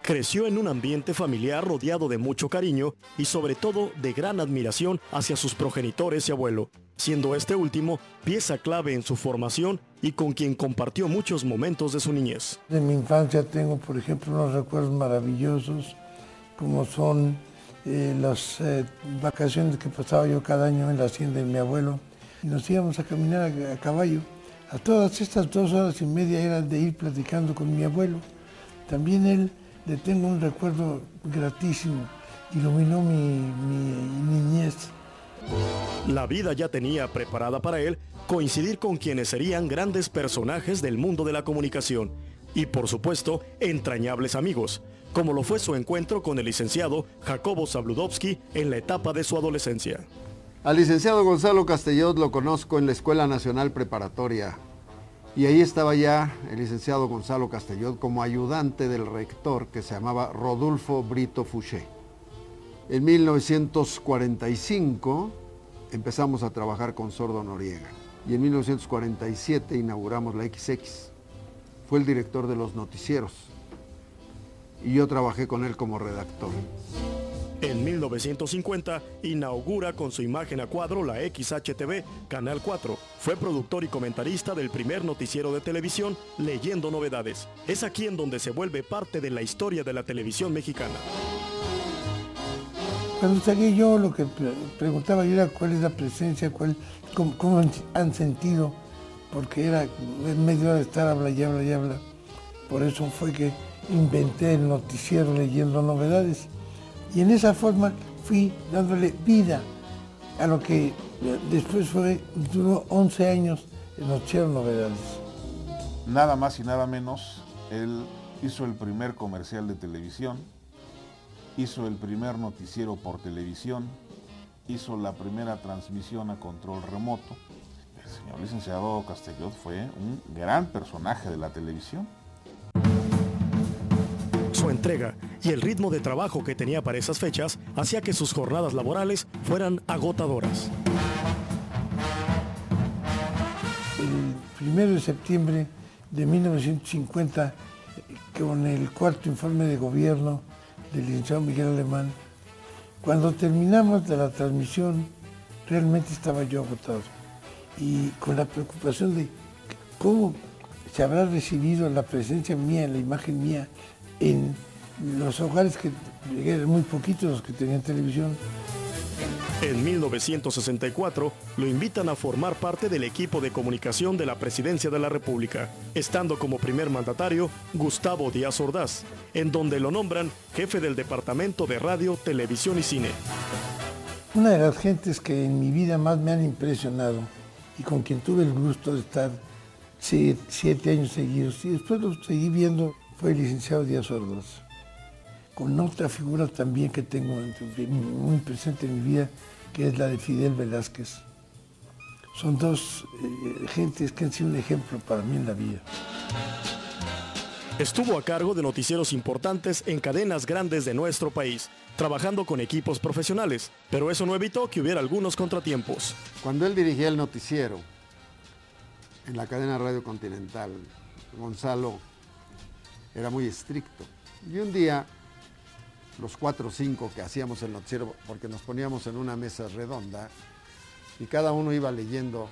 Creció en un ambiente familiar rodeado de mucho cariño y sobre todo de gran admiración hacia sus progenitores y abuelo, siendo este último pieza clave en su formación y con quien compartió muchos momentos de su niñez. De mi infancia tengo, por ejemplo, unos recuerdos maravillosos, como son las vacaciones que pasaba yo cada año en la hacienda de mi abuelo, y nos íbamos a caminar a caballo. A todas estas 2 horas y media eran de ir platicando con mi abuelo. También él, le tengo un recuerdo gratísimo, iluminó mi niñez. La vida ya tenía preparada para él coincidir con quienes serían grandes personajes del mundo de la comunicación y, por supuesto, entrañables amigos, como lo fue su encuentro con el licenciado Jacobo Zabludovsky en la etapa de su adolescencia. Al licenciado Gonzalo Castellot lo conozco en la Escuela Nacional Preparatoria y ahí estaba ya el licenciado Gonzalo Castellot como ayudante del rector que se llamaba Rodolfo Brito Fouché. En 1945 empezamos a trabajar con Sordo Noriega y en 1947 inauguramos la XX. Fue el director de los noticieros y yo trabajé con él como redactor. En 1950 inaugura con su imagen a cuadro la XHTV, Canal 4. Fue productor y comentarista del primer noticiero de televisión, Leyendo Novedades. Es aquí en donde se vuelve parte de la historia de la televisión mexicana. Cuando salí yo, lo que preguntaba yo era cuál es la presencia, cómo han sentido, porque era en medio de estar habla y habla y habla. Por eso fue que inventé el noticiero Leyendo Novedades. Y en esa forma fui dándole vida a lo que después duró 11 años el noticiero Novedades. Nada más y nada menos, él hizo el primer comercial de televisión, hizo el primer noticiero por televisión, hizo la primera transmisión a control remoto. El señor licenciado Castellot fue un gran personaje de la televisión. Su entrega y el ritmo de trabajo que tenía para esas fechas hacía que sus jornadas laborales fueran agotadoras. El 1 de septiembre de 1950, con el 4º informe de gobierno del licenciado Miguel Alemán, cuando terminamos de la transmisión, realmente estaba yo agotado y con la preocupación de cómo se habrá recibido la presencia mía, la imagen mía, en los hogares que eran muy poquitos los que tenían televisión. En 1964 lo invitan a formar parte del equipo de comunicación de la Presidencia de la República, estando como primer mandatario Gustavo Díaz Ordaz, en donde lo nombran jefe del Departamento de Radio, Televisión y Cine. Una de las gentes que en mi vida más me han impresionado y con quien tuve el gusto de estar 7 años seguidos y después lo seguí viendo fue el licenciado Díaz Ordaz, con otra figura también que tengo muy presente en mi vida, que es la de Fidel Velázquez. Son 2 gentes que han sido un ejemplo para mí en la vida. Estuvo a cargo de noticieros importantes en cadenas grandes de nuestro país, trabajando con equipos profesionales, pero eso no evitó que hubiera algunos contratiempos. Cuando él dirigía el noticiero en la cadena Radio Continental, Gonzalo era muy estricto. Y un día, los 4 o 5 que hacíamos el noticiero, porque nos poníamos en una mesa redonda y cada uno iba leyendo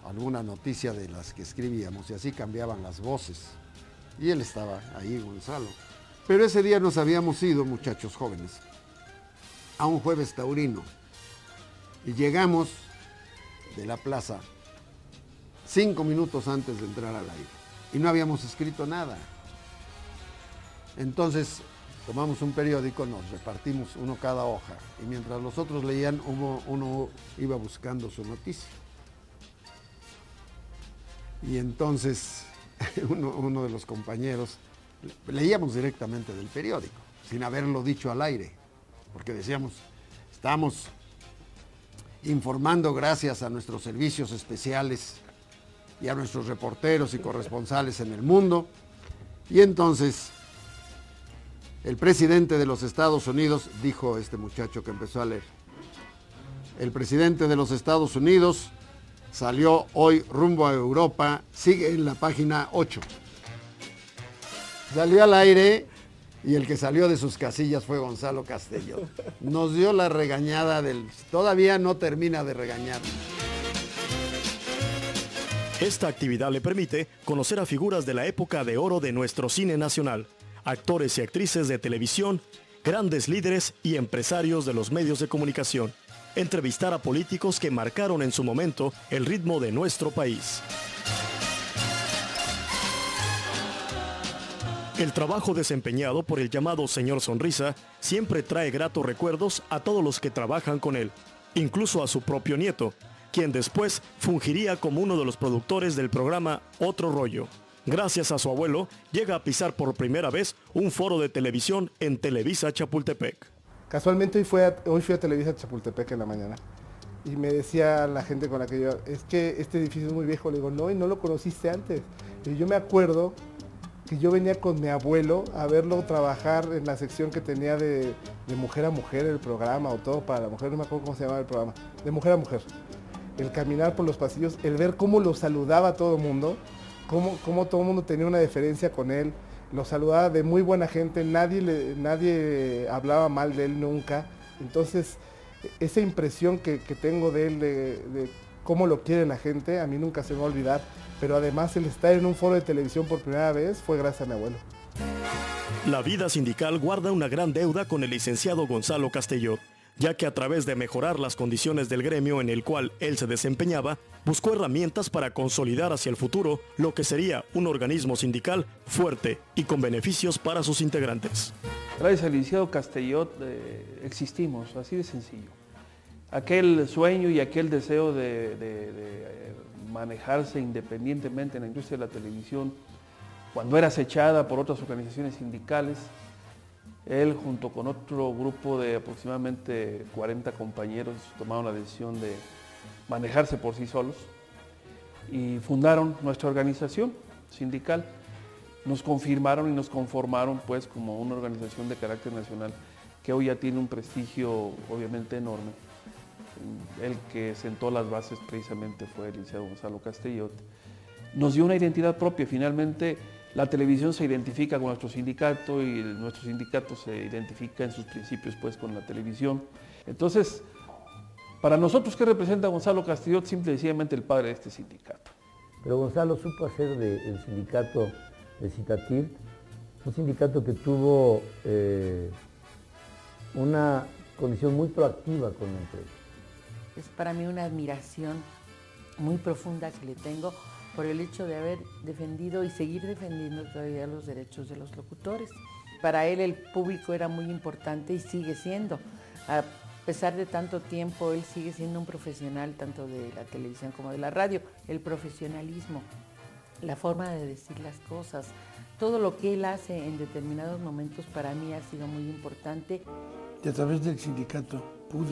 alguna noticia de las que escribíamos y así cambiaban las voces. Y él estaba ahí, Gonzalo. Pero ese día nos habíamos ido, muchachos jóvenes, a un jueves taurino y llegamos de la plaza 5 minutos antes de entrar al aire y no habíamos escrito nada. Entonces tomamos un periódico, nos repartimos uno cada hoja y mientras los otros leían, uno iba buscando su noticia. Y entonces uno de los compañeros, leíamos directamente del periódico, sin haberlo dicho al aire, porque decíamos, estamos informando gracias a nuestros servicios especiales y a nuestros reporteros y corresponsales en el mundo. Y entonces el presidente de los Estados Unidos, dijo este muchacho que empezó a leer, el presidente de los Estados Unidos salió hoy rumbo a Europa, sigue en la página 8. Salió al aire Y el que salió de sus casillas fue Gonzalo Castelló. Nos dio la regañada del... Todavía no termina de regañarnos. Esta actividad le permite conocer a figuras de la época de oro de nuestro cine nacional, actores y actrices de televisión, grandes líderes y empresarios de los medios de comunicación, entrevistar a políticos que marcaron en su momento el ritmo de nuestro país. El trabajo desempeñado por el llamado Señor Sonrisa siempre trae gratos recuerdos a todos los que trabajan con él, incluso a su propio nieto, quien después fungiría como uno de los productores del programa Otro Rollo. Gracias a su abuelo, llega a pisar por primera vez un foro de televisión en Televisa Chapultepec. Casualmente hoy fui a Televisa Chapultepec en la mañana y me decía la gente con la que yo, es que este edificio es muy viejo. Le digo, no, y no lo conociste antes. Y yo me acuerdo que yo venía con mi abuelo a verlo trabajar en la sección que tenía de mujer a mujer el programa, o todo para la mujer, no me acuerdo cómo se llamaba el programa, de mujer a mujer. El caminar por los pasillos, el ver cómo lo saludaba a todo el mundo, cómo todo el mundo tenía una deferencia con él, lo saludaba de muy buena gente, nadie hablaba mal de él nunca. Entonces, esa impresión que tengo de él, de cómo lo quiere la gente, a mí nunca se me va a olvidar. Pero además el estar en un foro de televisión por primera vez fue gracias a mi abuelo. La vida sindical guarda una gran deuda con el licenciado Gonzalo Castelló, ya que a través de mejorar las condiciones del gremio en el cual él se desempeñaba, buscó herramientas para consolidar hacia el futuro lo que sería un organismo sindical fuerte y con beneficios para sus integrantes. Gracias al licenciado Castelló existimos, así de sencillo. Aquel sueño y aquel deseo de manejarse independientemente en la industria de la televisión, cuando era acechada por otras organizaciones sindicales, él junto con otro grupo de aproximadamente 40 compañeros tomaron la decisión de manejarse por sí solos y fundaron nuestra organización sindical. Nos confirmaron y nos conformaron pues como una organización de carácter nacional que hoy ya tiene un prestigio obviamente enorme. El que sentó las bases precisamente fue el licenciado Gonzalo Castelló. Nos dio una identidad propia. Finalmente la televisión se identifica con nuestro sindicato y nuestro sindicato se identifica en sus principios pues con la televisión. Entonces, para nosotros, ¿qué representa Gonzalo Castelló? Simple y sencillamente el padre de este sindicato. Pero Gonzalo supo hacer del sindicato de Citatir un sindicato que tuvo una condición muy proactiva con la empresa. Es para mí una admiración muy profunda que le tengo por el hecho de haber defendido y seguir defendiendo todavía los derechos de los locutores. Para él el público era muy importante y sigue siendo. A pesar de tanto tiempo, él sigue siendo un profesional tanto de la televisión como de la radio. El profesionalismo, la forma de decir las cosas, todo lo que él hace en determinados momentos para mí ha sido muy importante. Y a través del sindicato pude